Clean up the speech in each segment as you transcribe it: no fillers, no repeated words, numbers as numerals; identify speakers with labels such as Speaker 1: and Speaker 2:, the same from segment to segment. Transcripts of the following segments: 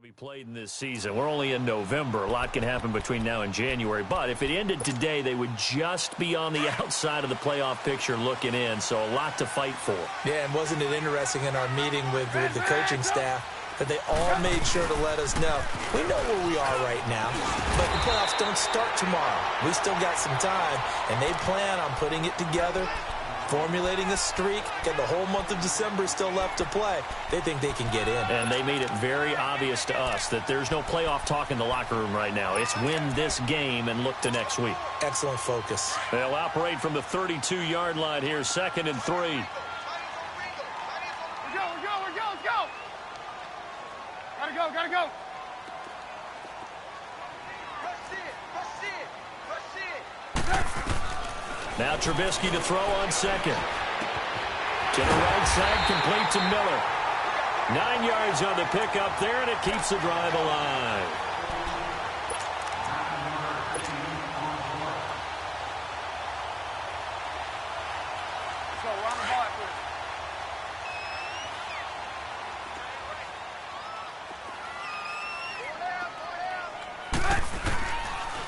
Speaker 1: Be played in this season. We're only in November. A lot can happen between now and January. But if it ended today, they would just be on the outside of the playoff picture looking in. So a lot to fight for.
Speaker 2: Yeah, and wasn't it interesting in our meeting with the coaching staff that they all made sure to let us know, we know where we are right now, but the playoffs don't start tomorrow. We still got some time, and they plan on putting it together, formulating a streak, and the whole month of December is still left to play. They think they can get in.
Speaker 1: And they made it very obvious to us that there's no playoff talk in the locker room right now. It's win this game and look to next week.
Speaker 2: Excellent focus.
Speaker 1: They'll operate from the 32-yard line here, 2nd and 3.
Speaker 3: Let's go. Gotta go.
Speaker 1: Now Trubisky to throw on 2nd. To the right side, complete to Miller. 9 yards on the pickup there, and it keeps the drive alive.
Speaker 3: So run the ball after
Speaker 1: it.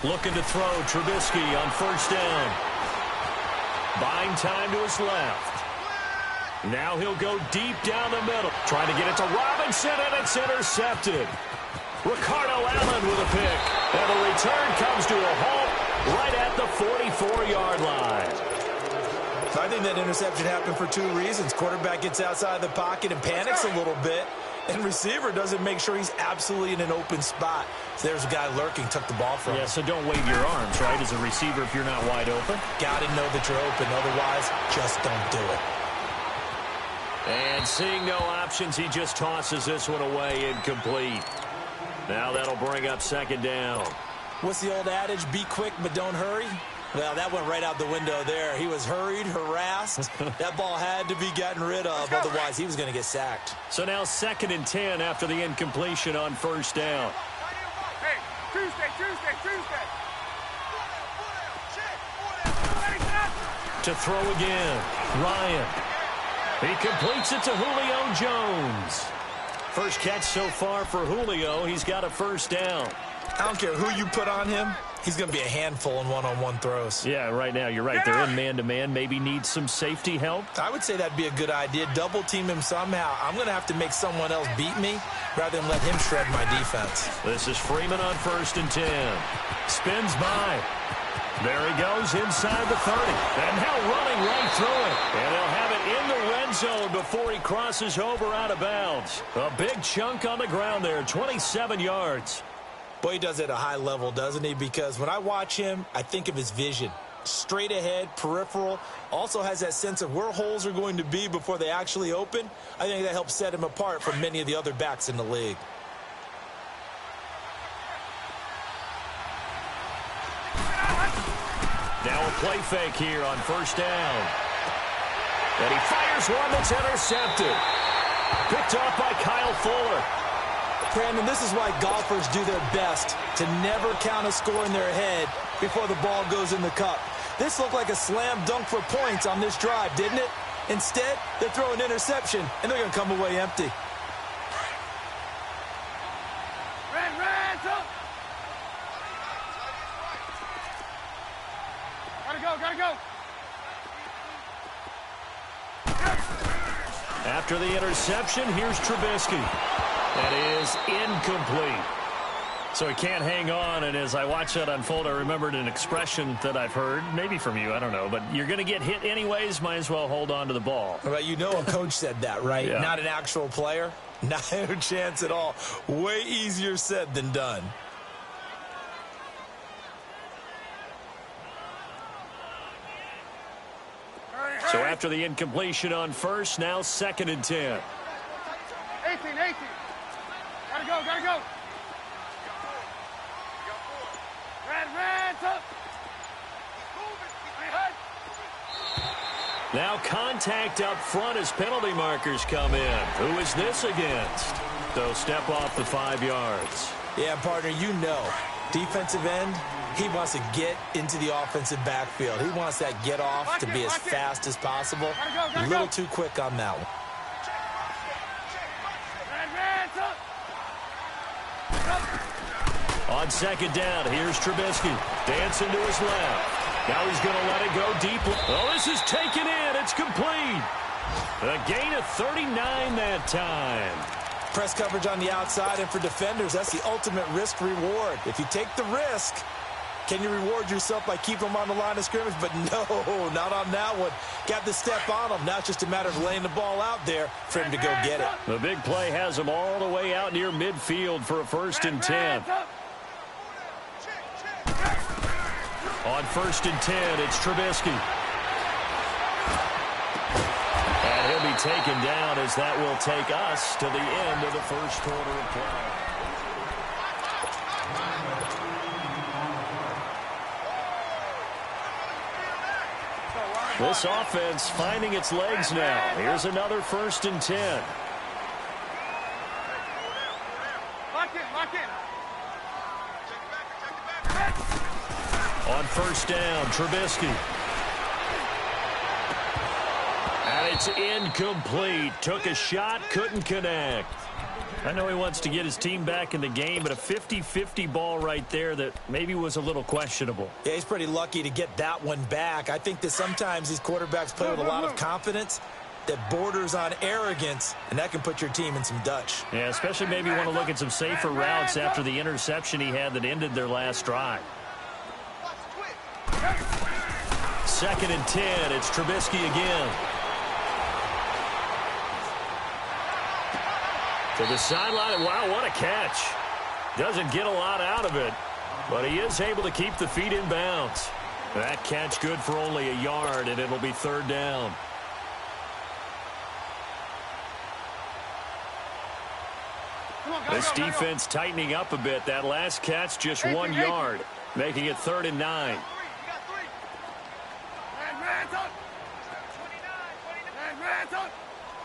Speaker 1: Looking to throw, Trubisky on 1st down. Buying time to his left. Now he'll go deep down the middle. Trying to get it to Robinson, and it's intercepted. Ricardo Allen with a pick. And the return comes to a halt right at the 44-yard line.
Speaker 2: I think that interception happened for 2 reasons. Quarterback gets outside the pocket and panics a little bit, and receiver doesn't make sure he's absolutely in an open spot. So there's a guy lurking, took the ball from him.
Speaker 1: Yeah, so don't wave your arms, right, as a receiver if you're not wide open.
Speaker 2: Got to know that you're open. Otherwise, just don't do it.
Speaker 1: And seeing no options, he just tosses this one away, incomplete. Now that'll bring up 2nd down.
Speaker 2: What's the old adage? Be quick, but don't hurry. Well, that went right out the window there. He was hurried, harassed. That ball had to be gotten rid of, otherwise he was going to get sacked.
Speaker 1: So now 2nd and 10 after the incompletion on 1st down.
Speaker 3: Hey, Tuesday.
Speaker 1: To throw again, Ryan. He completes it to Julio Jones. First catch so far for Julio. He's got a 1st down.
Speaker 2: I don't care who you put on him. He's going to be a handful in one-on-one throws.
Speaker 1: Yeah, right now, you're right. They're in man-to-man. Maybe need some safety help.
Speaker 2: I would say that'd be a good idea. Double team him somehow. I'm going to have to make someone else beat me rather than let him shred my defense.
Speaker 1: This is Freeman on 1st and 10. Spins by. There he goes inside the 30. And now running right through it. And they'll have it in the red zone before he crosses over out of bounds. A big chunk on the ground there, 27 yards.
Speaker 2: Boy, he does it at a high level, doesn't he? Because when I watch him, I think of his vision. Straight ahead, peripheral. Also has that sense of where holes are going to be before they actually open. I think that helps set him apart from many of the other backs in the league.
Speaker 1: Now a play fake here on 1st down. And he fires one that's intercepted. Picked off by Kyle Fuller.
Speaker 2: Brandon, this is why golfers do their best to never count a score in their head before the ball goes in the cup. This looked like a slam dunk for points on this drive, didn't it? Instead, they throw an interception, and they're going to come away empty.
Speaker 3: Gotta go.
Speaker 1: After the interception, here's Trubisky. That is incomplete. So he can't hang on, and as I watch that unfold, I remembered an expression that I've heard, maybe from you, I don't know, but you're going to get hit anyways, might as well hold on to the ball.
Speaker 2: Well, you know a coach said that, right?
Speaker 1: Yeah.
Speaker 2: Not an actual player. Not a chance at all. Way easier said than done.
Speaker 1: So after the incompletion on 1st, now 2nd and 10.
Speaker 3: 18. Gotta go. Red, up.
Speaker 1: Now contact up front as penalty markers come in. Who is this against? They'll step off the 5 yards.
Speaker 2: Yeah, partner, you know. Defensive end, he wants to get into the offensive backfield. He wants that get off to be as fast as possible. A little too quick on that one.
Speaker 1: On second down, here's Trubisky. Dancing to his left. Now he's going to let it go deep. Oh, this is taken in. It's complete. A gain of 39 that time.
Speaker 2: Press coverage on the outside, and for defenders, that's the ultimate risk-reward. If you take the risk, can you reward yourself by keeping them on the line of scrimmage? But no, not on that one. Got the step on him. Now it's just a matter of laying the ball out there for him to go get it.
Speaker 1: The big play has him all the way out near midfield for a 1st and 10. On 1st and 10, it's Trubisky. And he'll be taken down as that will take us to the end of the first quarter of play. This offense finding its legs now. Here's another 1st and 10.
Speaker 3: Lock in, lock in.
Speaker 1: On 1st down, Trubisky. And it's incomplete. Took a shot, couldn't connect. I know he wants to get his team back in the game, but a 50-50 ball right there that maybe was a little questionable.
Speaker 2: Yeah, he's pretty lucky to get that one back. I think that sometimes these quarterbacks play with a lot of confidence that borders on arrogance, and that can put your team in some Dutch.
Speaker 1: Yeah, especially maybe you want to look at some safer routes after the interception he had that ended their last drive. 2nd and 10, it's Trubisky again. To the sideline. Wow, what a catch. Doesn't get a lot out of it, but he is able to keep the feet in bounds. That catch good for only a yard, and it'll be 3rd down. This defense tightening up a bit. That last catch just 1 yard, making it 3rd and 9.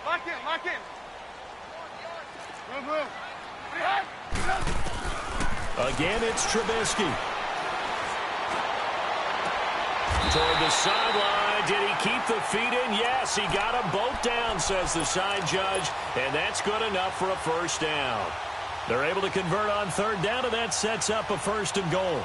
Speaker 3: Lock in, lock in.
Speaker 1: Again, it's Trubisky. Toward the sideline. Did he keep the feet in? Yes, he got them both down, says the side judge, and that's good enough for a 1st down. They're able to convert on 3rd down, and that sets up a 1st and goal.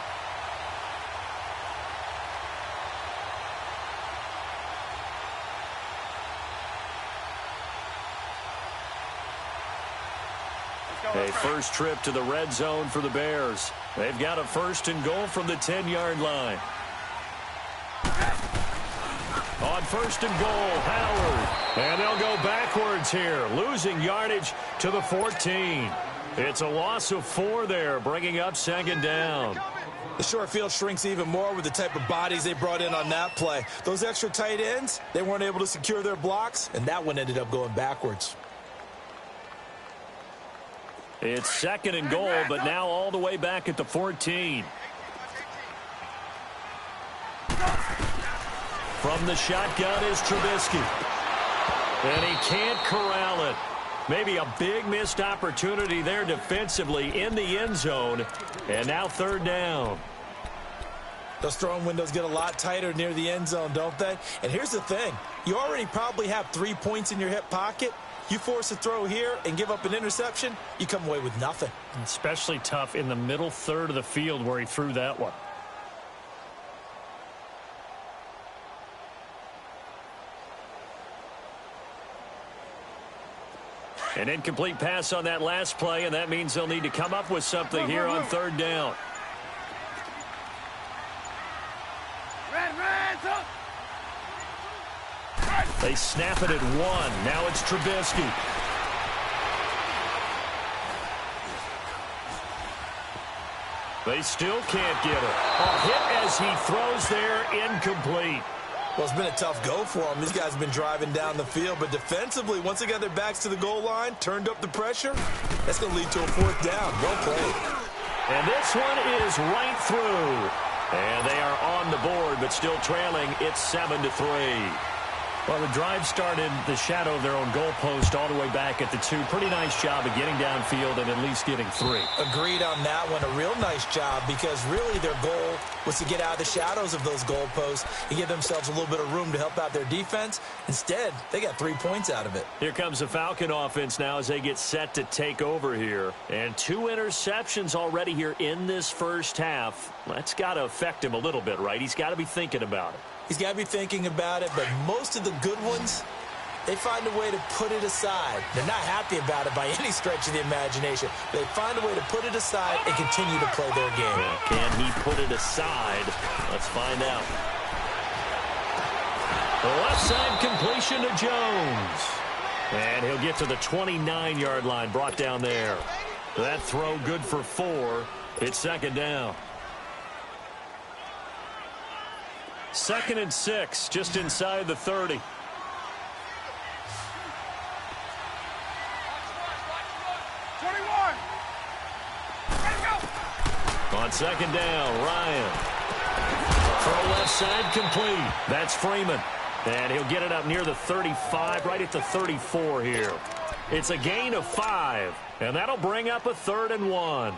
Speaker 1: A first trip to the red zone for the Bears. They've got a 1st and goal from the 10-yard line. On 1st and goal, Howard. And they'll go backwards here, losing yardage to the 14. It's a loss of 4 there, bringing up 2nd down.
Speaker 2: The short field shrinks even more with the type of bodies they brought in on that play. Those extra tight ends, they weren't able to secure their blocks, and that one ended up going backwards.
Speaker 1: It's 2nd and goal, but now all the way back at the 14. From the shotgun is Trubisky. And he can't corral it. Maybe a big missed opportunity there defensively in the end zone. And now 3rd down.
Speaker 2: Those throwing windows get a lot tighter near the end zone, don't they? And here's the thing. You already probably have 3 points in your hip pocket. You force a throw here and give up an interception, you come away with nothing.
Speaker 1: Especially tough in the middle third of the field where he threw that one. An incomplete pass on that last play, and that means they'll need to come up with something here on 3rd down. They snap it at 1. Now it's Trubisky. They still can't get it. A hit as he throws there, incomplete.
Speaker 2: Well, it's been a tough go for them. These guys have been driving down the field, but defensively, once they got their backs to the goal line, turned up the pressure, that's going to lead to a 4th down. Well played.
Speaker 1: And this one is right through. And they are on the board, but still trailing. It's 7-3. Well, the drive started the shadow of their own goalpost all the way back at the 2. Pretty nice job of getting downfield and at least getting 3.
Speaker 2: Agreed on that one. A real nice job because really their goal was to get out of the shadows of those goalposts and give themselves a little bit of room to help out their defense. Instead, they got 3 points out of it.
Speaker 1: Here comes the Falcon offense now as they get set to take over here. And 2 interceptions already here in this first half. That's got to affect him a little bit, right? He's got to be thinking about it.
Speaker 2: He's got to be thinking about it, but most of the good ones, they find a way to put it aside. They're not happy about it by any stretch of the imagination. They find a way to put it aside and continue to play their game.
Speaker 1: Can he put it aside? Let's find out. The left side completion to Jones. And he'll get to the 29-yard line, brought down there. That throw good for 4. It's second down. 2nd and 6, just inside the 30. On second down, Ryan. Throw left side complete. That's Freeman. And he'll get it up near the 35, right at the 34 here. It's a gain of 5, and that'll bring up a 3rd and 1.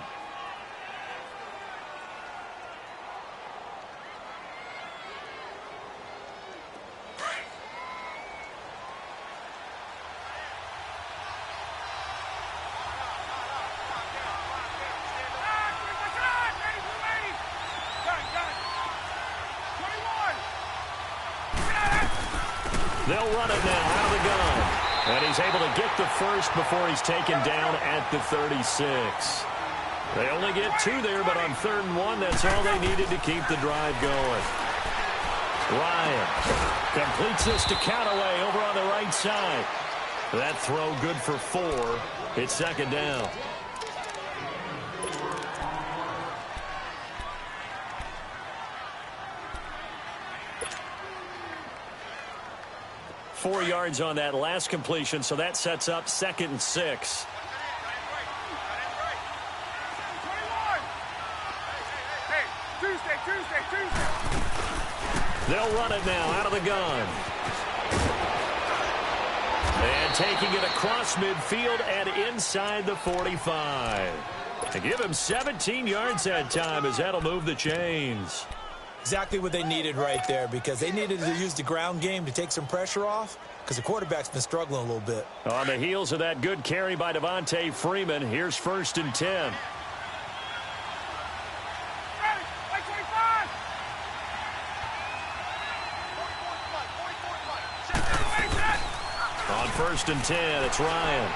Speaker 1: They'll run it now out of the gun. And he's able to get the first before he's taken down at the 36. They only get 2 there, but on 3rd and 1, that's all they needed to keep the drive going. Ryan completes this to Callaway over on the right side. That throw good for 4. It's second down. Four yards on that last completion, so that sets up 2nd and 6. They'll run it now out of the gun. And taking it across midfield and inside the 45. To give him 17 yards that time as that'll move the chains.
Speaker 2: Exactly what they needed right there because they needed to use the ground game to take some pressure off because the quarterback's been struggling a little bit.
Speaker 1: On the heels of that good carry by Devontae Freeman, here's 1st and 10. On 1st and 10, it's Ryan.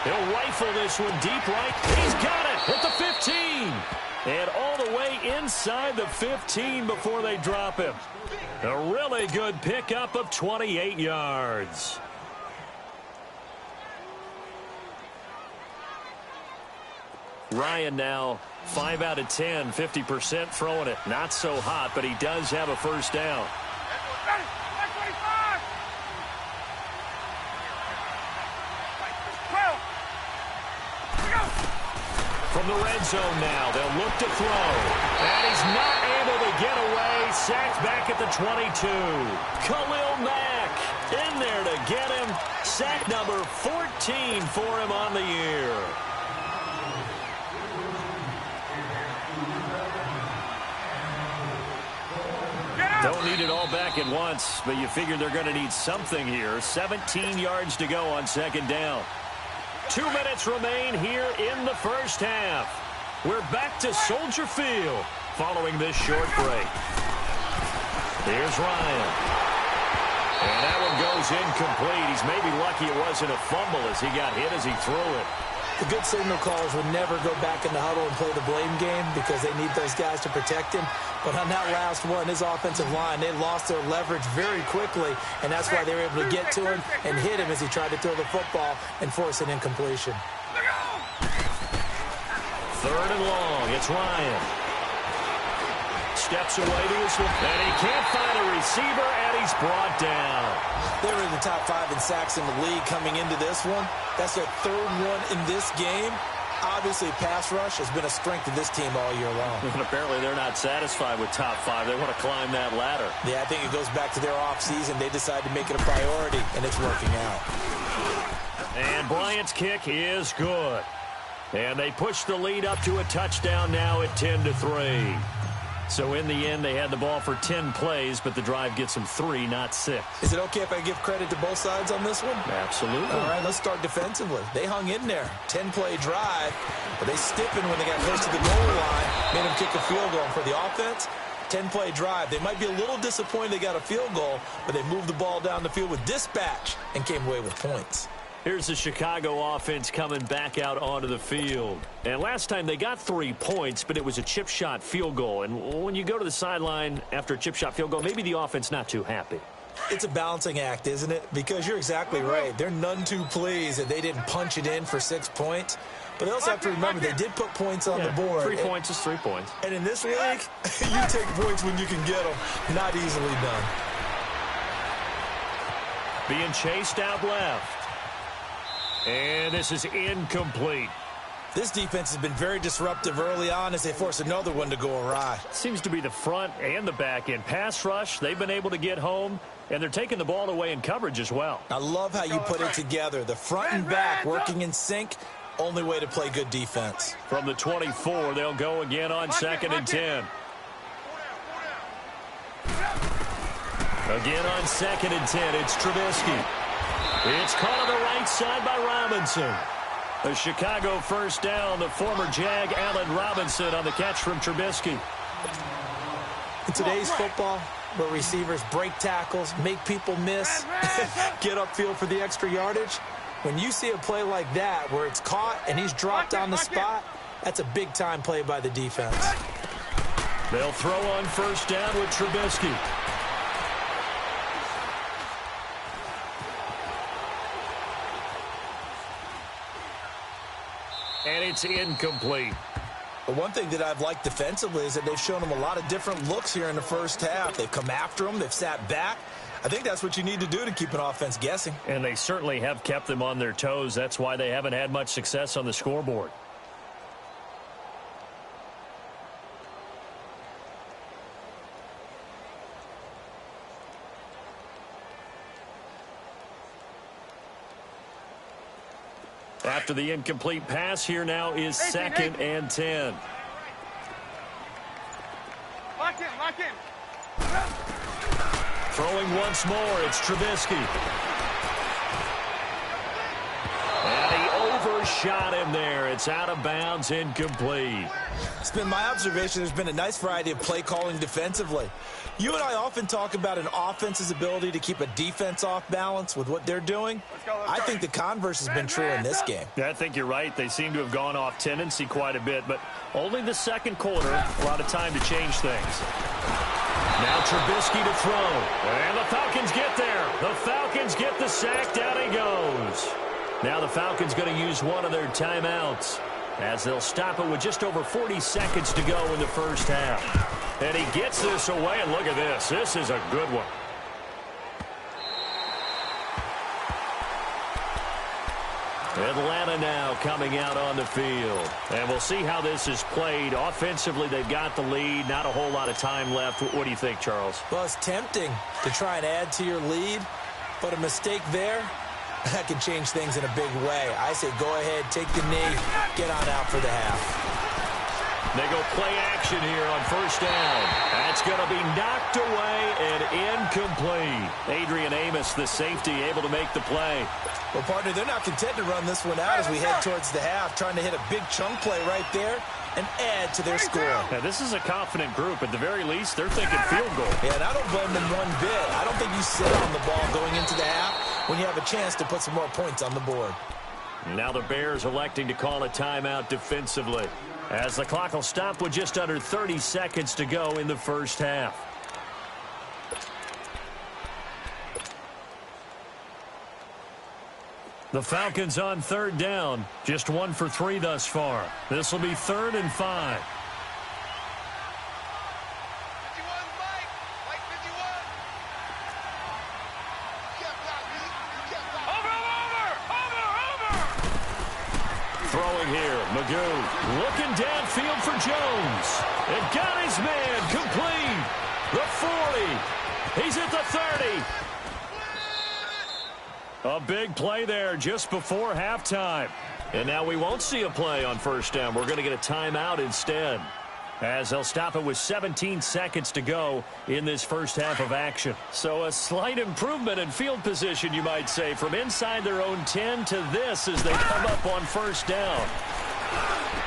Speaker 1: He'll rifle this one deep right. He's got it at the 15. And all the way inside the 15 before they drop him. A really good pickup of 28 yards. Ryan now 5 out of 10, 50% throwing it. Not so hot, but he does have a first down. From the red zone now, they'll look to throw. And he's not able to get away. Sacked back at the 22. Khalil Mack in there to get him. Sack number 14 for him on the year. Don't need it all back at once, but you figure they're going to need something here. 17 yards to go on second down. 2 minutes remain here in the first half. We're back to Soldier Field following this short break. Here's Ryan. And that one goes incomplete. He's maybe lucky it wasn't a fumble as he got hit as he threw it.
Speaker 2: The good signal callers would never go back in the huddle and play the blame game because they need those guys to protect him. But on that last one, his offensive line, they lost their leverage very quickly, and that's why they were able to get to him and hit him as he tried to throw the football and force an incompletion.
Speaker 1: 3rd and long. It's Ryan. Steps away to his left, and he can't find a receiver, and he's brought down.
Speaker 2: They were in the top 5 in sacks in the league coming into this one. That's their 3rd one in this game. Obviously, pass rush has been a strength of this team all year long.
Speaker 1: And apparently they're not satisfied with top 5. They want to climb that ladder.
Speaker 2: Yeah, I think it goes back to their offseason. They decided to make it a priority, and it's working out.
Speaker 1: And Bryant's kick is good. And they push the lead up to a touchdown now at 10-3. So in the end, they had the ball for 10 plays, but the drive gets them 3, not 6.
Speaker 2: Is it okay if I give credit to both sides on this one?
Speaker 1: Absolutely.
Speaker 2: All right, let's start defensively. They hung in there. 10-play drive, but they stiffened when they got close to the goal line, made them kick a field goal. And for the offense, 10-play drive. They might be a little disappointed they got a field goal, but they moved the ball down the field with dispatch and came away with points.
Speaker 1: Here's the Chicago offense coming back out onto the field. And last time they got 3 points, but it was a chip shot field goal. And when you go to the sideline after a chip shot field goal, maybe the offense not too happy.
Speaker 2: It's a balancing act, isn't it? Because you're exactly right. They're none too pleased that they didn't punch it in for 6 points. But they also have to remember they did put points on the board.
Speaker 1: 3 points is 3 points.
Speaker 2: And in this league, you take points when you can get them. Not easily done.
Speaker 1: Being chased out left. And this is incomplete.
Speaker 2: This defense has been very disruptive early on as they force another one to go awry.
Speaker 1: Seems to be the front and the back end. Pass rush, they've been able to get home, and they're taking the ball away in coverage as well.
Speaker 2: I love how you put it together. The front and back working in sync, only way to play good defense.
Speaker 1: From the 24, they'll go again on 2nd and 10. Again on 2nd and 10, it's Trubisky. It's caught on the right side by Robinson. A Chicago first down, the former Jag Allen Robinson on the catch from Trubisky.
Speaker 2: In today's football, where receivers break tackles, make people miss, get upfield for the extra yardage, when you see a play like that where it's caught and he's dropped on the spot, that's a big-time play by the defense.
Speaker 1: They'll throw on first down with Trubisky. And it's incomplete.
Speaker 2: But one thing that I've liked defensively is that they've shown them a lot of different looks here in the first half. They've come after them. They've sat back. I think that's what you need to do to keep an offense guessing.
Speaker 1: And they certainly have kept them on their toes. That's why they haven't had much success on the scoreboard. After the incomplete pass, here now is 2nd and 10.
Speaker 3: Lock in.
Speaker 1: Throwing once more, it's Trubisky. And he overshot him there. It's out of bounds, incomplete.
Speaker 2: It's been my observation there's been a nice variety of play calling defensively. You and I often talk about an offense's ability to keep a defense off balance with what they're doing. I think the converse has been true in this game.
Speaker 1: Yeah, I think you're right. They seem to have gone off tendency quite a bit, but only the second quarter, a lot of time to change things. Now Trubisky to throw, and the Falcons get there. The Falcons get the sack, down he goes. Now the Falcons going to use one of their timeouts as they'll stop it with just over 40 seconds to go in the first half. And he gets this away, and look at this. This is a good one. Atlanta now coming out on the field. And we'll see how this is played. Offensively, they've got the lead. Not a whole lot of time left. What do you think, Charles?
Speaker 2: Well, it's tempting to try and add to your lead, but a mistake there, that can change things in a big way. I say go ahead, take the knee, get on out for the half.
Speaker 1: They go play action here on first down. That's going to be knocked away and incomplete. Adrian Amos, the safety, able to make the play.
Speaker 2: Well, partner, they're not content to run this one out as we head towards the half, trying to hit a big chunk play right there and add to their score.
Speaker 1: Now, this is a confident group. At the very least, they're thinking field goal.
Speaker 2: Yeah, and I don't blame them one bit. I don't think you sit on the ball going into the half when you have a chance to put some more points on the board.
Speaker 1: Now the Bears electing to call a timeout defensively, as the clock will stop with just under 30 seconds to go in the first half. The Falcons on third down, just 1 for 3 thus far. This will be 3rd and 5. Throwing here, Magoo looking downfield for Jones. And got his man complete. The 40. He's at the 30. A big play there just before halftime. And now we won't see a play on first down. We're going to get a timeout instead, as they'll stop it with 17 seconds to go in this first half of action. So a slight improvement in field position, you might say, from inside their own 10 to this as they come up on first down.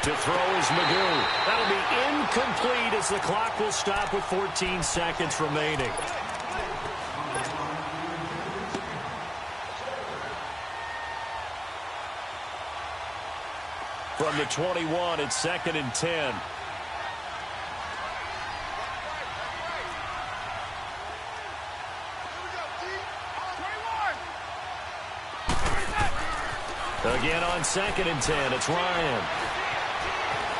Speaker 1: To throw is Magoo. That'll be incomplete as the clock will stop with 14 seconds remaining. From the 21, it's 2nd and 10. Again on 2nd and 10, it's Ryan.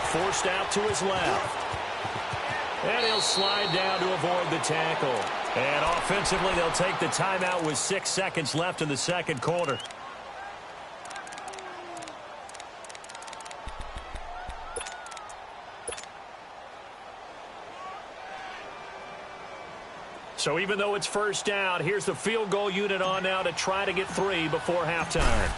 Speaker 1: Forced out to his left. And he'll slide down to avoid the tackle. And offensively, they'll take the timeout with 6 seconds left in the second quarter. So even though it's first down, here's the field goal unit on now to try to get 3 before halftime.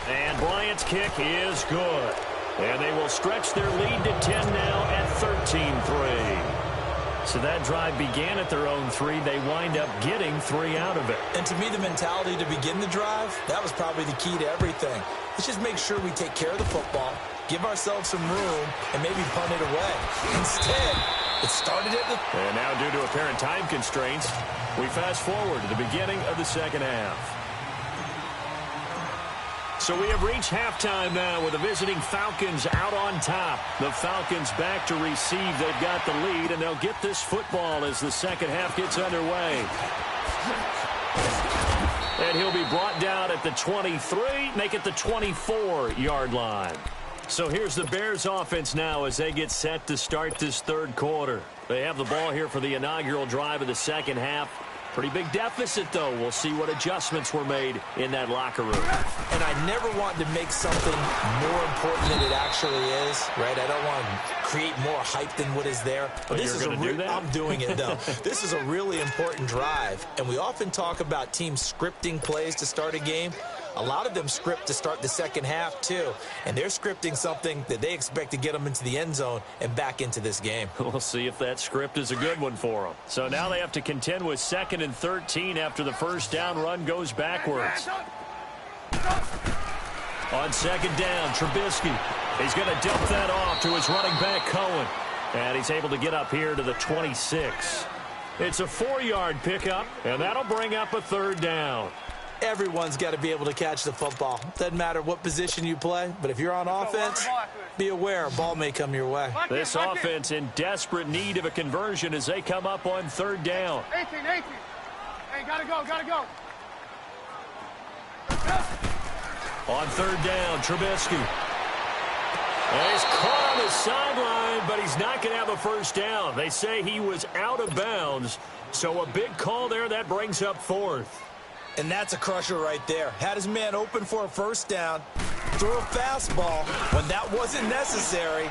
Speaker 1: And Bryant's kick is good. And they will stretch their lead to 10 now at 13-3. So that drive began at their own 3. They wind up getting 3 out of it.
Speaker 2: And to me, the mentality to begin the drive, that was probably the key to everything. Let's just make sure we take care of the football, give ourselves some room, and maybe punt it away. Instead, it started at the...
Speaker 1: And now, due to apparent time constraints, we fast forward to the beginning of the second half. So we have reached halftime now with the visiting Falcons out on top. The Falcons back to receive. They've got the lead, and they'll get this football as the second half gets underway. And he'll be brought down at the 23, make it the 24-yard line. So here's the Bears offense now as they get set to start this third quarter. They have the ball here for the inaugural drive of the second half. Pretty big deficit, though. We'll see what adjustments were made in that locker room.
Speaker 2: And I never want to make something more important than it actually is, right? I don't want to create more hype than what is there.
Speaker 1: But this is do that?
Speaker 2: I'm doing it, though. This is a really important drive, and we often talk about teams scripting plays to start a game. A lot of them script to start the second half, too. And they're scripting something that they expect to get them into the end zone and back into this game.
Speaker 1: We'll see if that script is a good one for them. So now they have to contend with 2nd and 13 after the first down run goes backwards. On 2nd down, Trubisky. He's going to dump that off to his running back, Cohen. And he's able to get up here to the 26. It's a 4-yard pickup, and that'll bring up a 3rd down.
Speaker 2: Everyone's got to be able to catch the football. Doesn't matter what position you play, but if you're on offense, be aware a ball may come your way.
Speaker 1: This offense in desperate need of a conversion as they come up on 3rd down.
Speaker 3: 18. Hey, gotta go.
Speaker 1: On 3rd down, Trubisky. And he's caught on the sideline, but he's not going to have a first down. They say he was out of bounds, so a big call there. That brings up 4th.
Speaker 2: And that's a crusher right there. Had his man open for a first down, threw a fastball when that wasn't necessary.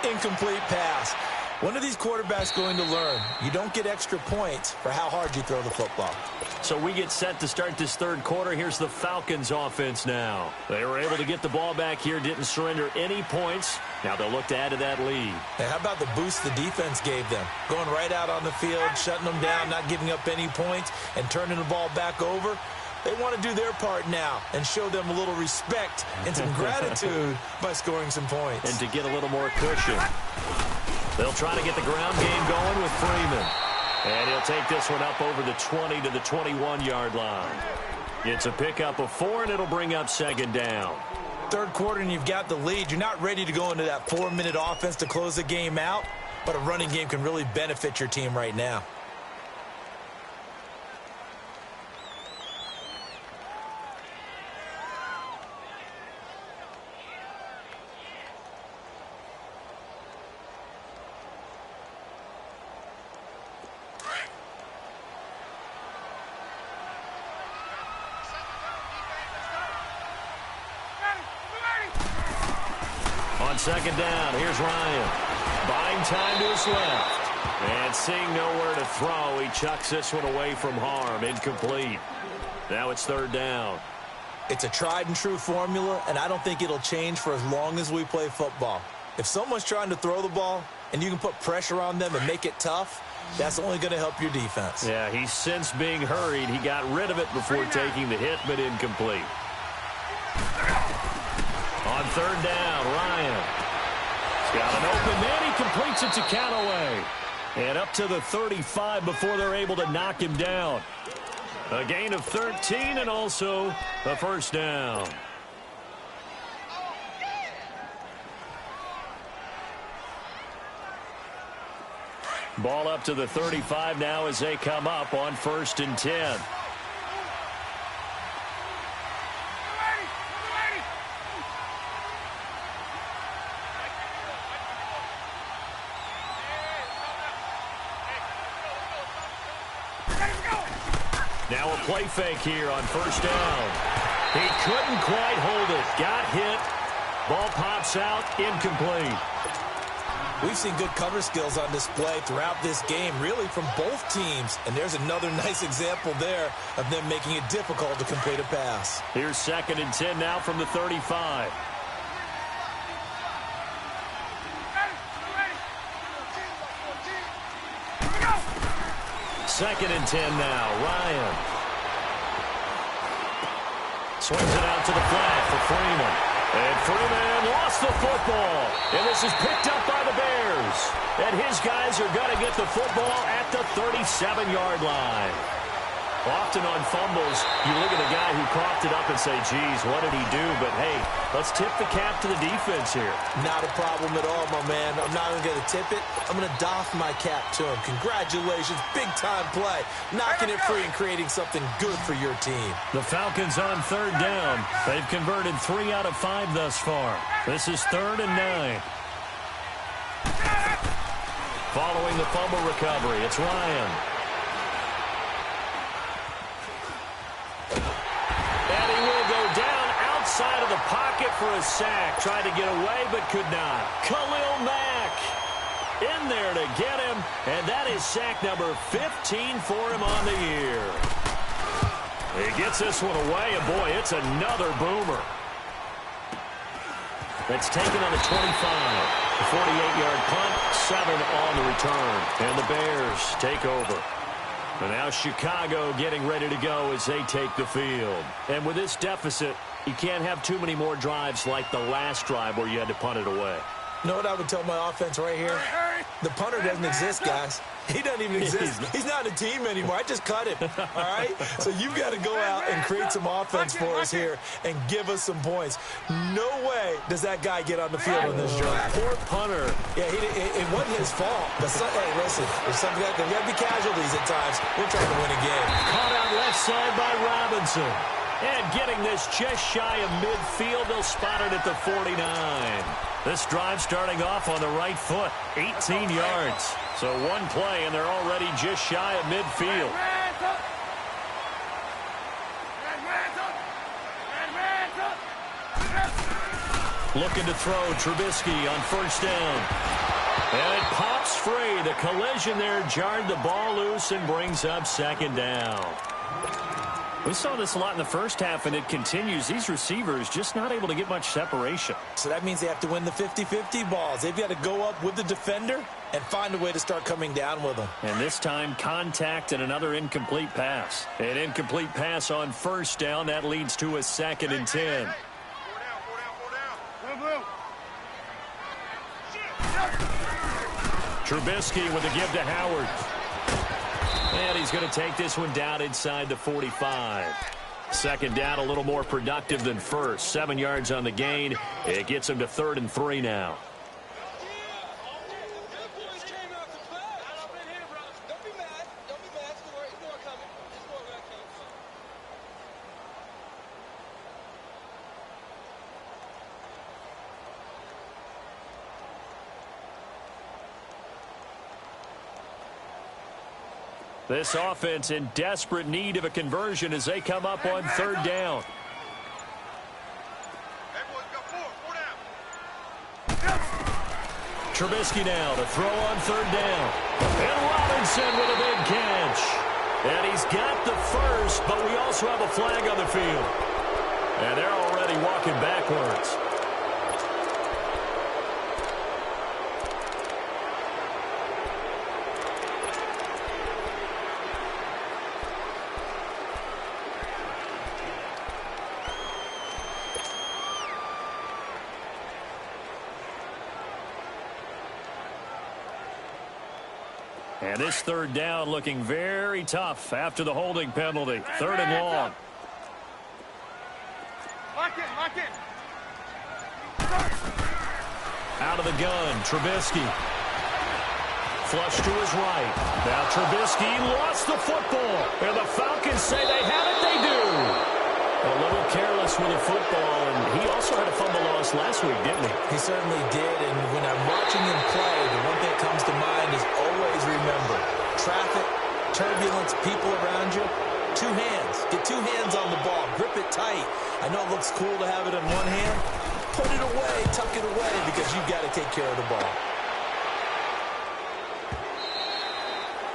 Speaker 2: Incomplete pass. When are these quarterbacks going to learn? You don't get extra points for how hard you throw the football.
Speaker 1: So we get set to start this third quarter. Here's the Falcons offense now. They were able to get the ball back here, didn't surrender any points. Now they'll look to add to that lead.
Speaker 2: Hey, how about the boost the defense gave them? Going right out on the field, shutting them down, not giving up any points, and turning the ball back over. They want to do their part now and show them a little respect and some gratitude by scoring some points.
Speaker 1: And to get a little more cushion. They'll try to get the ground game going with Freeman. And he'll take this one up over the 20 to the 21-yard line. It's a pickup of 4, and it'll bring up 2nd down.
Speaker 2: Third quarter, and you've got the lead. You're not ready to go into that 4-minute offense to close the game out, but a running game can really benefit your team right now.
Speaker 1: on second down. Here's Ryan. Buying time to his left. And seeing nowhere to throw, he chucks this one away from harm. Incomplete. Now it's third down.
Speaker 2: It's a tried-and-true formula, and I don't think it'll change for as long as we play football. If someone's trying to throw the ball and you can put pressure on them and make it tough, that's only going to help your defense.
Speaker 1: Yeah, he's since being hurried. He got rid of it before taking the hit, but incomplete. On third down, Ryan. He's got an open man. He completes it to Callaway. And up to the 35 before they're able to knock him down. A gain of 13 and also a first down. Ball up to the 35 now as they come up on 1st and 10. Now a play fake here on 1st down. He couldn't quite hold it. Got hit. Ball pops out. Incomplete.
Speaker 2: We've seen good cover skills on display throughout this game, really from both teams. And there's another nice example there of them making it difficult to complete a pass.
Speaker 1: Here's 2nd and 10 now from the 35. Second and 10 now. Ryan. Swings it out to the flat for Freeman. And Freeman lost the football. And this is picked up by the Bears. And his guys are going to get the football at the 37-yard line. Often on fumbles, you look at the guy who coughed it up and say, geez, what did he do? But, hey, let's tip the cap to the defense here.
Speaker 2: Not a problem at all, my man. I'm not even going to tip it. I'm going to doff my cap to him. Congratulations. Big-time play. Knocking it free and creating something good for your team.
Speaker 1: The Falcons on third down. They've converted 3 out of 5 thus far. This is 3rd and 9. Following the fumble recovery, it's Ryan. And he will go down outside of the pocket for a sack. Tried to get away, but could not. Khalil Mack in there to get him, and that is sack number 15 for him on the year. He gets this one away, and boy, it's another boomer. That's taken on the 25. The 48-yard punt, 7 on the return, and the Bears take over. And now Chicago getting ready to go as they take the field. And with this deficit, you can't have too many more drives like the last drive where you had to punt it away.
Speaker 2: You know what I would tell my offense right here? The punter doesn't exist, guys. He doesn't even exist. He's not a team anymore. I just cut him, all right? So you've got to go out and create some offense for us here and give us some points. No way does that guy get on the field on this drive.
Speaker 1: Poor punter.
Speaker 2: Yeah, it wasn't his fault. But hey, listen, there's got to be casualties at times. We're trying to win a game.
Speaker 1: Caught out left side by Robinson. And getting this just shy of midfield, they'll spot it at the 49. This drive starting off on the right foot, 18 yards. So one play, and they're already just shy of midfield. Looking to throw, Trubisky on 1st down. And it pops free. The collision there jarred the ball loose and brings up 2nd down. We saw this a lot in the first half, and it continues. These receivers just not able to get much separation.
Speaker 2: So that means they have to win the 50-50 balls. They've got to go up with the defender and find a way to start coming down with them.
Speaker 1: And this time, contact and another incomplete pass. An incomplete pass on 1st down. That leads to a 2nd and 10. Trubisky with a give to Howard. And he's going to take this one down inside the 45. 2nd down, a little more productive than first. 7 yards on the gain. It gets him to 3rd and 3 now. This offense in desperate need of a conversion as they come up on 3rd down. Trubisky now to throw on third down. And Robinson with a big catch. And he's got the first, but we also have a flag on the field. And they're already walking backwards. And this third down looking very tough after the holding penalty. Third and long.
Speaker 3: Lock in, lock in.
Speaker 1: Out of the gun, Trubisky. Flush to his right. Now Trubisky lost the football. And the Falcons say they have it. They do. A little careless with the football, and he also had a fumble loss last week, didn't he?
Speaker 2: He certainly did, and when I'm watching him play, the one thing that comes to mind is always remember, traffic, turbulence, people around you, two hands. Get two hands on the ball. Grip it tight. I know it looks cool to have it in one hand. Put it away, tuck it away, because you've got to take care of the ball.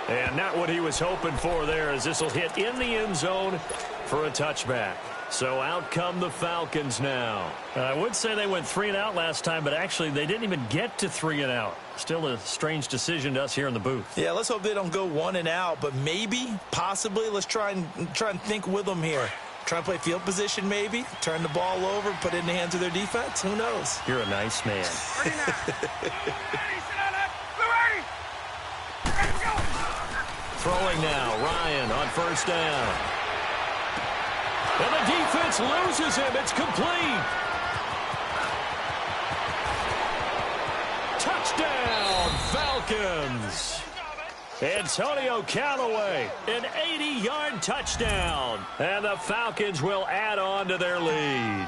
Speaker 1: And not what he was hoping for there, as this will hit in the end zone for a touchback. So out come the Falcons now. I would say they went 3 and out last time, but actually they didn't even get to 3 and out. Still a strange decision to us here in the booth.
Speaker 2: Yeah, let's hope they don't go 1 and out, but maybe, possibly, let's try and think with them here. Try and play field position maybe, turn the ball over, put it in the hands of their defense. Who knows?
Speaker 1: You're a nice man.
Speaker 3: Ready now. Ready, sit down there. We're ready. Ready to go.
Speaker 1: Throwing now, Ryan on first down. And the defense loses him. It's complete. Touchdown, Falcons. Antonio Callaway, an 80-yard touchdown. And the Falcons will add on to their lead.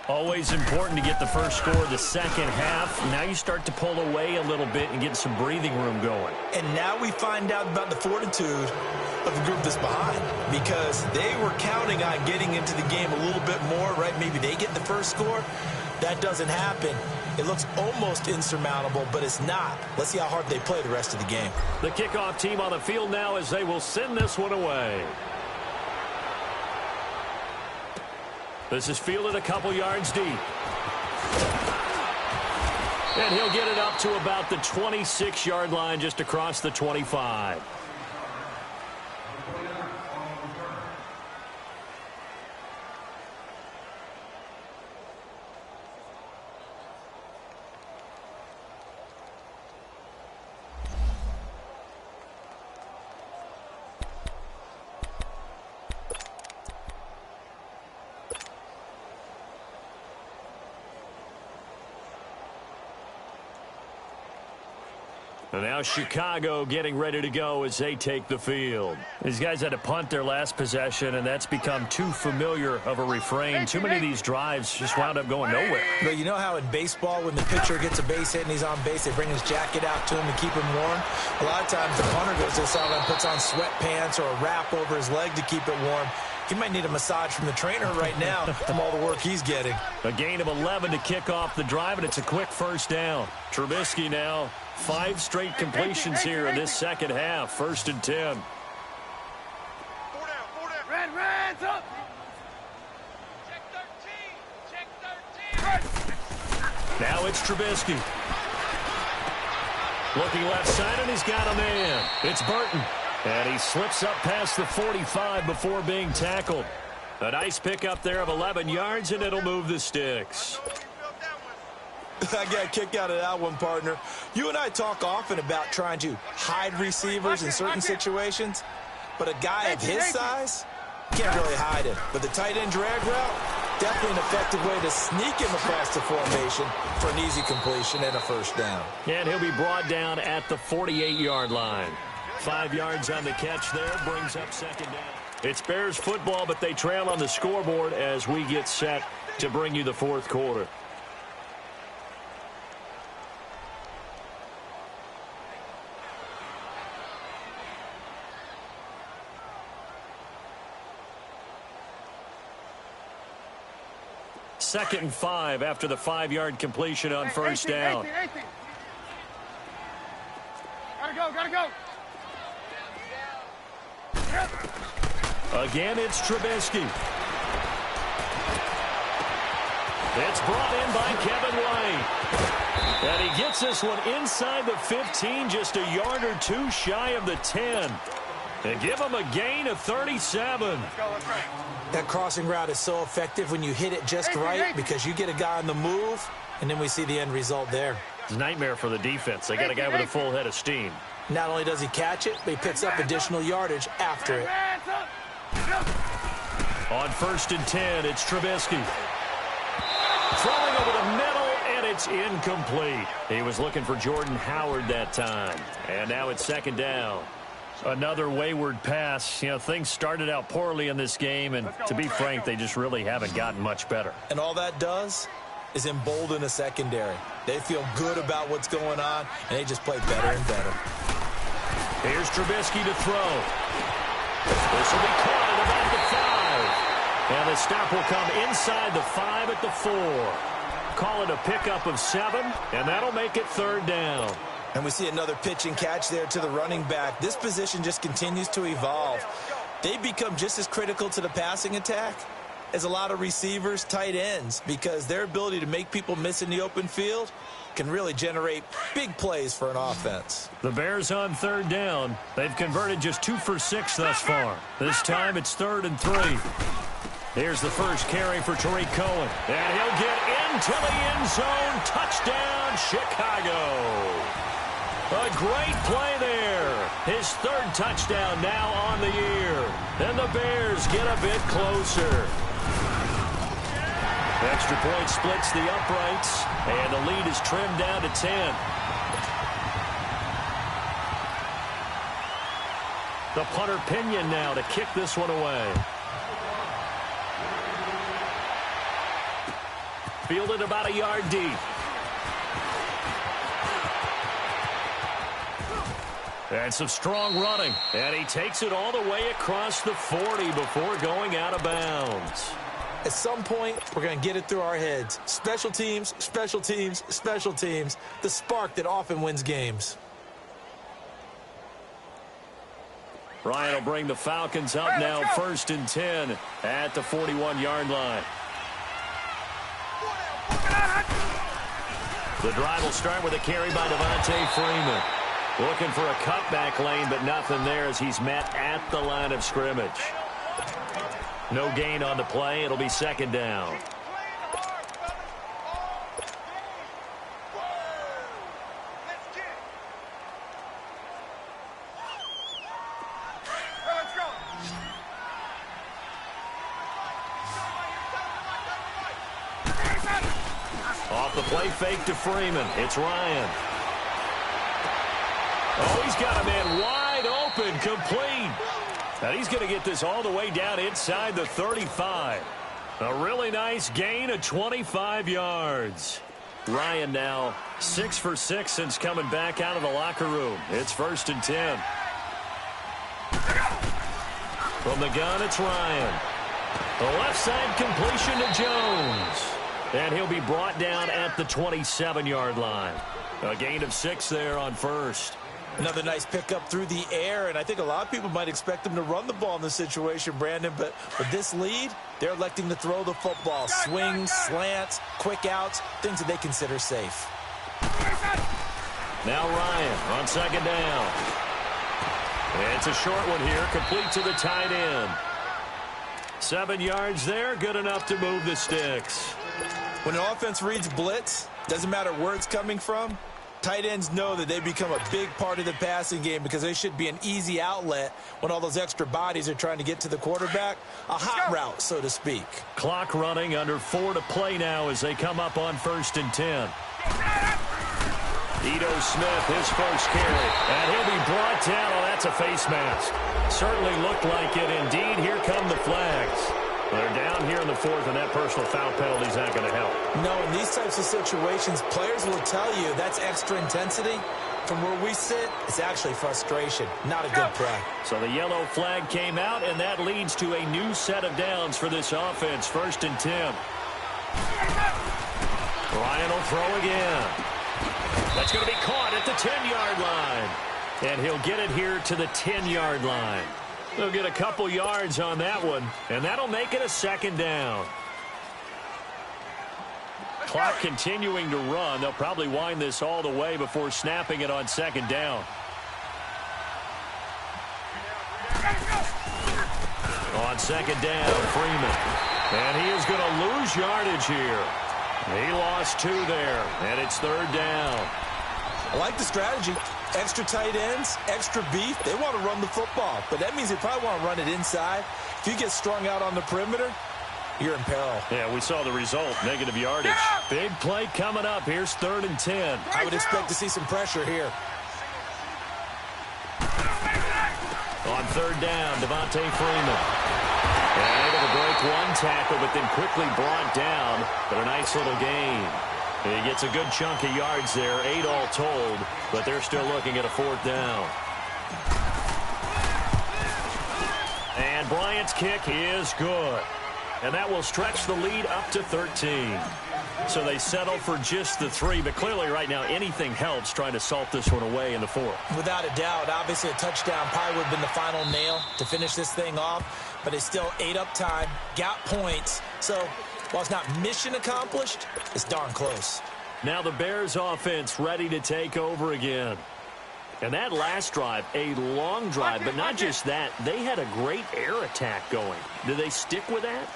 Speaker 1: Always important to get the first score of the second half. Now you start to pull away a little bit and get some breathing room going.
Speaker 2: And now we find out about the fortitude of the group that's behind, because they were counting on getting into the game a little bit more, right? Maybe they get the first score. That doesn't happen. It looks almost insurmountable, but it's not. Let's see how hard they play the rest of the game.
Speaker 1: The kickoff team on the field now as they will send this one away. This is fielded a couple yards deep. And he'll get it up to about the 26-yard line, just across the 25. And now Chicago getting ready to go as they take the field. These guys had to punt their last possession, and that's become too familiar of a refrain. Too many of these drives just wound up going nowhere.
Speaker 2: But you know how in baseball, when the pitcher gets a base hit and he's on base, they bring his jacket out to him to keep him warm? A lot of times the punter goes to the sideline, puts on sweatpants or a wrap over his leg to keep it warm. He might need a massage from the trainer right now from all the work he's getting.
Speaker 1: A gain of 11 to kick off the drive, and it's a quick first down. Trubisky now, 5 straight completions here in this second half. 1st and 10.
Speaker 3: 4 down. Red, up. Check 13.
Speaker 1: Now it's Trubisky. Looking left side, and he's got a man. It's Burton. And he slips up past the 45 before being tackled. A nice pickup there of 11 yards, and it'll move the sticks.
Speaker 2: I got a kick out of that one, partner. You and I talk often about trying to hide receivers in certain situations, but a guy of his size can't really hide it. But the tight end drag route, definitely an effective way to sneak him across the formation for an easy completion and a first down.
Speaker 1: And he'll be brought down at the 48-yard line. 5 yards on the catch there, brings up second down. It's Bears football, but they trail on the scoreboard as we get set to bring you the fourth quarter. 2nd and 5 after the 5-yard completion on first down.
Speaker 3: 18. Gotta go.
Speaker 1: Again, it's Trubisky. It's brought in by Kevin White. And he gets this one inside the 15, just a yard or two shy of the 10. And give him a gain of 37.
Speaker 3: Let's go.
Speaker 2: That crossing route is so effective when you hit it just right because you get a guy on the move, and then we see the end result there.
Speaker 1: Nightmare for the defense. They got a guy with a full head of steam.
Speaker 2: Not only does he catch it, but he picks up additional yardage after it.
Speaker 1: On 1st and 10, it's Trubisky. Throwing over the middle, and it's incomplete. He was looking for Jordan Howard that time. And now it's 2nd down. Another wayward pass. You know, things started out poorly in this game, and to be frank, they just really haven't gotten much better.
Speaker 2: And all that does is embolden a secondary. They feel good about what's going on, and they just play better and better.
Speaker 1: Here's Trubisky to throw. This will be caught at about the 5. And the stop will come inside the 5 at the 4. Call it a pickup of 7, and that'll make it 3rd down.
Speaker 2: And we see another pitch and catch there to the running back. This position just continues to evolve. They become just as critical to the passing attack as a lot of receivers, tight ends, because their ability to make people miss in the open field can really generate big plays for an offense.
Speaker 1: The Bears on 3rd down. They've converted just 2 for 6 thus far. This time it's 3rd and 3. Here's the first carry for Tariq Cohen. And he'll get into the end zone. Touchdown, Chicago. A great play there. His 3rd touchdown now on the year. And the Bears get a bit closer. Extra point splits the uprights, and the lead is trimmed down to 10. The punter Pinion now to kick this one away. Fielded about a yard deep. And some strong running. And he takes it all the way across the 40 before going out of bounds.
Speaker 2: At some point, we're going to get it through our heads. Special teams, special teams, special teams. The spark that often wins games.
Speaker 1: Ryan will bring the Falcons up now 1st and 10 at the 41-yard line. The drive will start with a carry by Devontae Freeman. Looking for a cutback lane, but nothing there as he's met at the line of scrimmage. No gain on the play. It'll be 2nd down. Off the play fake to Freeman. It's Ryan. Oh, he's got a man wide open, complete. And he's going to get this all the way down inside the 35. A really nice gain of 25 yards. Ryan now 6 for 6 since coming back out of the locker room. It's 1st and 10. From the gun, it's Ryan. The left side completion to Jones. And he'll be brought down at the 27-yard line. A gain of 6 there on 1st.
Speaker 2: Another nice pickup through the air, and I think a lot of people might expect them to run the ball in this situation, Brandon, but with this lead, they're electing to throw the football. Swings, slants, quick outs, things that they consider safe.
Speaker 1: Now Ryan on 2nd down. It's a short one here, complete to the tight end. 7 yards there, good enough to move the sticks.
Speaker 2: When an offense reads blitz, doesn't matter where it's coming from, tight ends know that they become a big part of the passing game because they should be an easy outlet when all those extra bodies are trying to get to the quarterback. A hot route, so to speak.
Speaker 1: Clock running, under 4 to play now as they come up on 1st and 10. Ito Smith, his first carry. And he'll be brought down. Oh, that's a face mask. Certainly looked like it. Indeed, here come the flags. They're down here in the 4th, and that personal foul penalty is not going to help.
Speaker 2: No, in these types of situations, players will tell you that's extra intensity. From where we sit, it's actually frustration, not a good play.
Speaker 1: So the yellow flag came out, and that leads to a new set of downs for this offense. 1st and 10. Bryant will throw again. That's going to be caught at the 10-yard line. And he'll get it here to the 10-yard line. They'll get a couple yards on that one, and that'll make it a second down. Clock continuing to run. They'll probably wind this all the way before snapping it on second down. On second down, Freeman. And he is going to lose yardage here. He lost 2 there, and it's third down.
Speaker 2: I like the strategy. Extra tight ends, extra beef. They want to run the football, but that means they probably want to run it inside. If you get strung out on the perimeter, you're in peril.
Speaker 1: Yeah, we saw the result, negative yardage. Big play coming up. Here's 3rd and 10.
Speaker 2: I would expect to see some pressure here.
Speaker 1: On third down, Devontae Freeman. And able to break one tackle, but then quickly brought down. But a nice little gain. He gets a good chunk of yards there, 8 all told, but they're still looking at a 4th down. And Bryant's kick is good. And that will stretch the lead up to 13. So they settle for just the 3, but clearly right now anything helps trying to salt this one away in the 4th.
Speaker 2: Without a doubt, obviously a touchdown probably would have been the final nail to finish this thing off, but it's still ate up time, got points, so while it's not mission accomplished, it's darn close.
Speaker 1: Now the Bears offense ready to take over again. And that last drive, a long drive, but not just that, they had a great air attack going. Did they stick with that?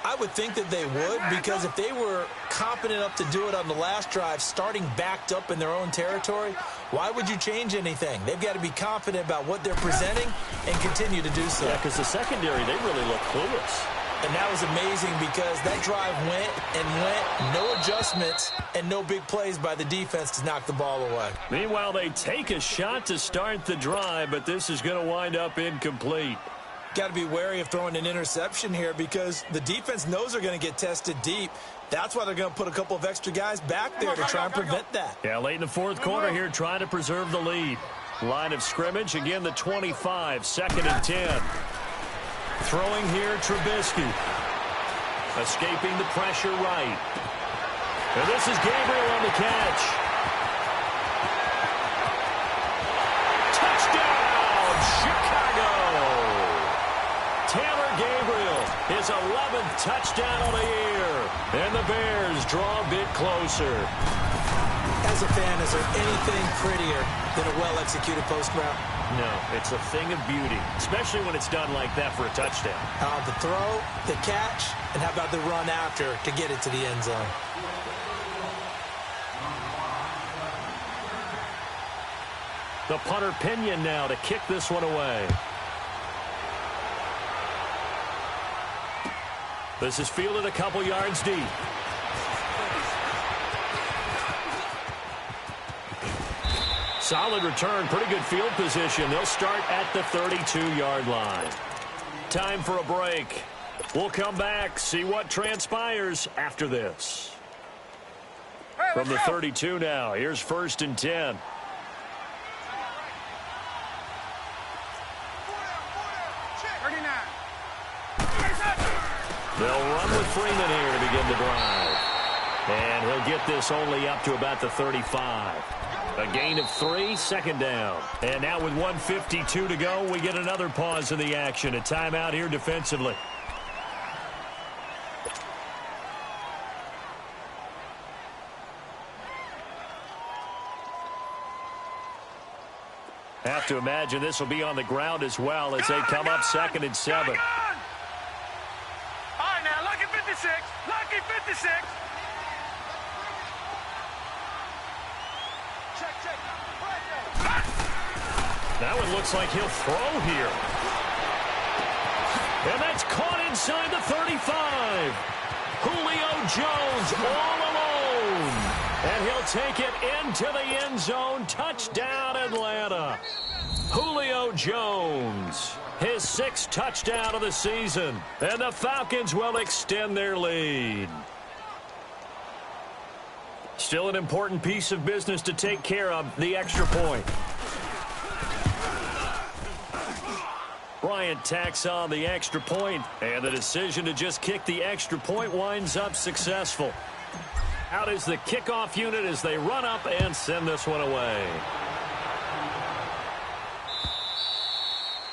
Speaker 2: I would think that they would, because if they were competent enough to do it on the last drive, starting backed up in their own territory, why would you change anything? They've got to be confident about what they're presenting and continue to do so.
Speaker 1: Yeah, because the secondary, they really look clueless.
Speaker 2: And that was amazing because that drive went and went, no adjustments, and no big plays by the defense to knock the ball away.
Speaker 1: Meanwhile, they take a shot to start the drive, but this is going to wind up incomplete.
Speaker 2: Got to be wary of throwing an interception here because the defense knows they're going to get tested deep. That's why they're going to put a couple of extra guys back there to try and prevent that.
Speaker 1: Yeah, late in the 4th quarter here, trying to preserve the lead. Line of scrimmage, again the 25, 2nd and 10. Throwing here, Trubisky. Escaping the pressure right. And this is Gabriel on the catch. Touchdown, Chicago! Taylor Gabriel, his 11th touchdown of the year. And the Bears draw a bit closer.
Speaker 2: As a fan, is there anything prettier than a well-executed post route?
Speaker 1: No, it's a thing of beauty, especially when it's done like that for a touchdown.
Speaker 2: The throw, the catch, and how about the run after to get it to the end zone?
Speaker 1: The punter Pinion now to kick this one away. This is fielded a couple yards deep. Solid return, pretty good field position. They'll start at the 32-yard line. Time for a break. We'll come back, see what transpires after this. From the 32 now, here's 1st and 10. They'll run with Freeman here to begin the drive. And he'll get this only up to about the 35. A gain of 3, 2nd down. And now with 1:52 to go, we get another pause in the action. A timeout here defensively. Have to imagine this will be on the ground as well as they come up 2nd and 7.
Speaker 3: All right, now, lucky 56. Lucky 56.
Speaker 1: Now it looks like he'll throw here. And that's caught inside the 35. Julio Jones all alone. And he'll take it into the end zone. Touchdown, Atlanta. Julio Jones, his 6th touchdown of the season. And the Falcons will extend their lead. Still an important piece of business to take care of, the extra point. Bryant tacks on the extra point, and the decision to just kick the extra point winds up successful. Out is the kickoff unit as they run up and send this one away.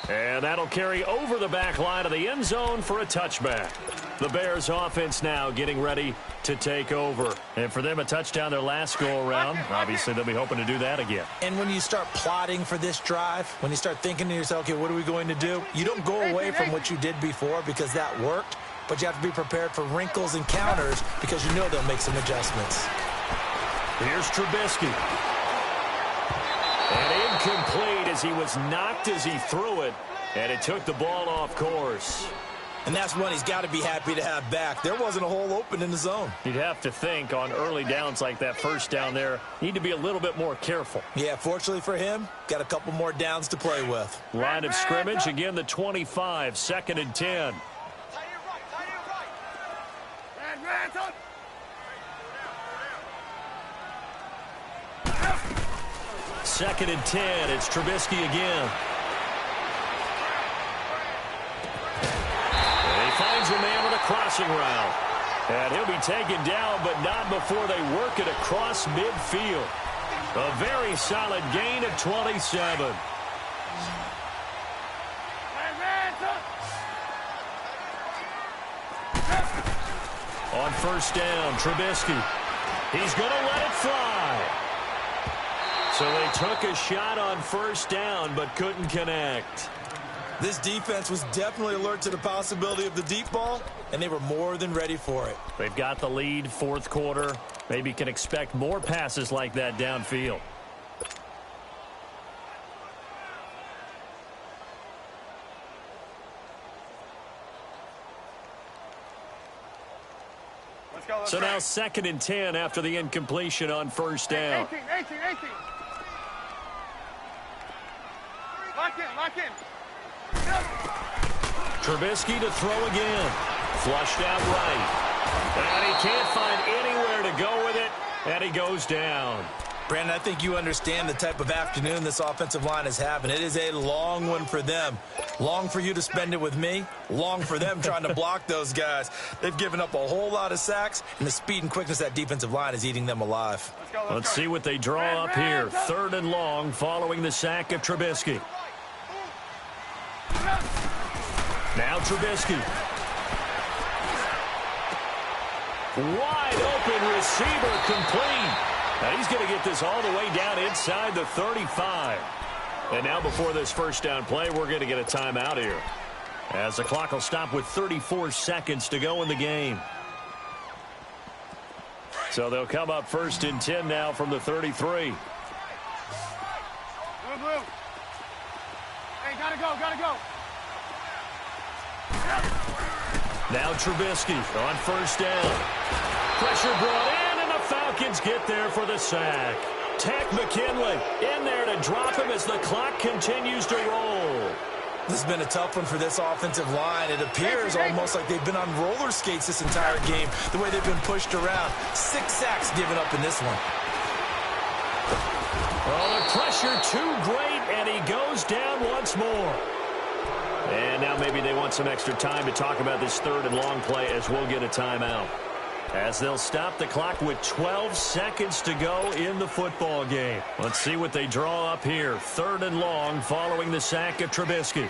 Speaker 1: And that'll carry over the back line of the end zone for a touchback. The Bears offense now getting ready to take over. And for them, a touchdown their last go-around. Obviously, they'll be hoping to do that again.
Speaker 2: And when you start plotting for this drive, when you start thinking to yourself, okay, what are we going to do? You don't go away from what you did before because that worked, but you have to be prepared for wrinkles and counters because you know they'll make some adjustments.
Speaker 1: Here's Trubisky. And incomplete as he was knocked as he threw it, and it took the ball off course.
Speaker 2: And that's one he's got to be happy to have back. There wasn't a hole open in the zone.
Speaker 1: You'd have to think on early downs like that first down there, need to be a little bit more careful.
Speaker 2: Yeah, fortunately for him, got a couple more downs to play with.
Speaker 1: Line of scrimmage, again the 25, 2nd and 10. Second and 10, it's Trubisky again. And he finds a man with a crossing route. And he'll be taken down, but not before they work it across midfield. A very solid gain of 27. On first down, Trubisky. He's going to let it fly. So they took a shot on first down, but couldn't connect.
Speaker 2: This defense was definitely alert to the possibility of the deep ball, and they were more than ready for it.
Speaker 1: They've got the lead, fourth quarter. Maybe can expect more passes like that downfield. So now 2nd and 10 after the incompletion on first down.
Speaker 3: 18. Lock in.
Speaker 1: Trubisky to throw again. Flushed out right. And he can't find anywhere to go with it, and he goes down.
Speaker 2: Brandon, I think you understand the type of afternoon this offensive line is having. It is a long one for them. Long for you to spend it with me. Long for them trying to block those guys. They've given up a whole lot of sacks, and the speed and quickness of that defensive line is eating them alive.
Speaker 1: Let's see what they draw up here. 3rd and long following the sack of Trubisky. Now Trubisky. Wide open receiver complete. Now he's going to get this all the way down inside the 35. And now before this first down play, we're going to get a timeout here, as the clock will stop with 34 seconds to go in the game. So they'll come up 1st and 10 now from the 33.
Speaker 3: Blue. Hey, gotta go.
Speaker 1: Now Trubisky on first down. Pressure brought in, and the Falcons get there for the sack. Tech McKinley in there to drop him as the clock continues to roll.
Speaker 2: This has been a tough one for this offensive line. It appears almost like they've been on roller skates this entire game, the way they've been pushed around. 6 sacks given up in this one.
Speaker 1: Oh, the pressure too great, and he goes down once more. And now maybe they want some extra time to talk about this 3rd and long play, as we'll get a timeout, as they'll stop the clock with 12 seconds to go in the football game. Let's see what they draw up here. 3rd and long following the sack of Trubisky.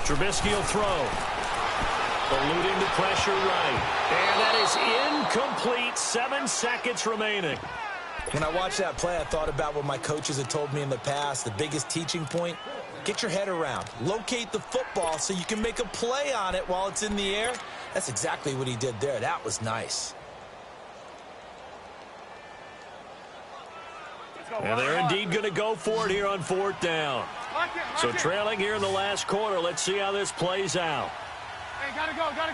Speaker 1: Trubisky will throw. Eluding the pressure right. And that is incomplete. 7 seconds remaining.
Speaker 2: When I watched that play, I thought about what my coaches had told me in the past. The biggest teaching point, get your head around. Locate the football so you can make a play on it while it's in the air. That's exactly what he did there. That was nice.
Speaker 1: And they're indeed going to go for it here on 4th down. So trailing here in the last quarter. Let's see how this plays out.
Speaker 3: Hey, gotta go. Red,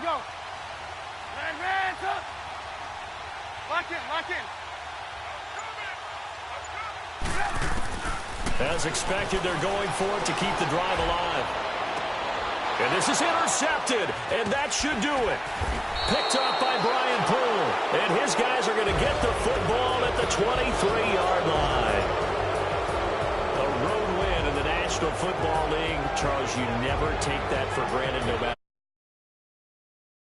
Speaker 3: up. Lock in.
Speaker 1: As expected, they're going for it to keep the drive alive. And this is intercepted, and that should do it. Picked up by Brian Poole, and his guys are going to get the football at the 23-yard line. A road win in the National National Football League, Charles, you never take that for granted no matter